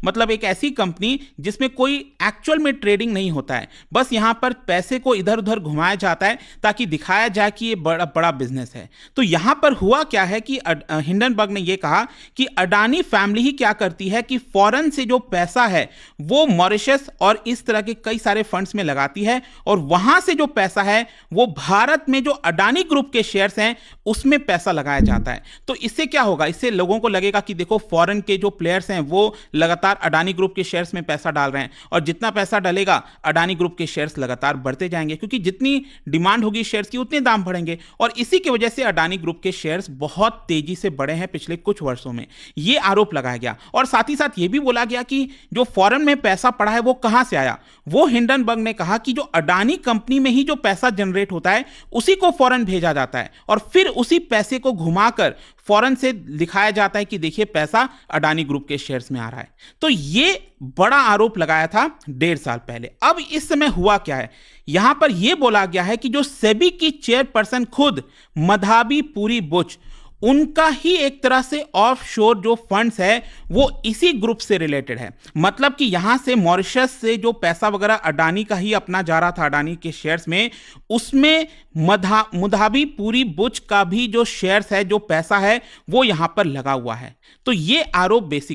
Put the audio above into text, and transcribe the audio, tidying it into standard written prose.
मतलब एक ऐसी कंपनी जिसमें कोई एक्चुअल में ट्रेडिंग नहीं होता है, बस यहां पर पैसे को इधर उधर घुमाया जाता है ताकि दिखाया जाए कि ये बड़ा बड़ा बिजनेस है। तो यहां पर हुआ क्या है कि हिंडनबर्ग ने यह कहा कि अडानी फैमिली ही क्या करती है कि फॉरेन से जो पैसा है वो मॉरिशस और इस तरह के कई सारे फंड्स में लगाती है, और वहां से जो पैसा है वो भारत में जो अडानी ग्रुप के शेयर्स हैं उसमें पैसा लगाया जाता है। तो इससे क्या होगा, इससे लोगों को लगेगा कि देखो फॉरेन के जो प्लेयर्स हैं वो लगातार अडानी ग्रुप के शेयर्स में पैसा डाल रहे हैं, और जितना पैसा डलेगा अडानी ग्रुप के शेयर्स लगातार बढ़ते जाएंगे, क्योंकि जितनी डिमांड होगी शेयर्स की उतने दाम बढ़ेंगे। और इसी की वजह से अडानी ग्रुप के शेयर्स बहुत तेजी से बढ़े हैं पिछले कुछ वर्षों में, यह आरोप लगाया गया। और साथ ही साथ यह भी बोला गया कि जो फॉरेन में पैसा पड़ा है वो कहां से आया। वो हिंडनबर्ग ने कहा कि जो अडानी कंपनी में ही जो पैसा जनरेट होता है उसी को फॉरेन भेजा जाता है, और फिर उसी पैसे को घुमाकर फॉरेन से दिखाया जाता है कि देखिए पैसा अडानी ग्रुप के शेयर्स में आ रहा है। तो ये बड़ा आरोप लगाया था 1.5 साल पहले। अब इस समय हुआ क्या है, यहां पर यह बोला गया है कि जो सेबी की चेयरपर्सन खुद मधाबी पुरी बुच, उनका ही एक तरह से ऑफशोर जो फंड्स है वो इसी ग्रुप से रिलेटेड है। मतलब कि यहां से मॉरिशस से जो पैसा वगैरह अडानी का ही अपना जा रहा था अडानी के शेयर्स में, उसमें मुधाबी पुरी बुच का भी जो शेयर्स है, जो पैसा है वो यहां पर लगा हुआ है। तो ये आरोप बेसिक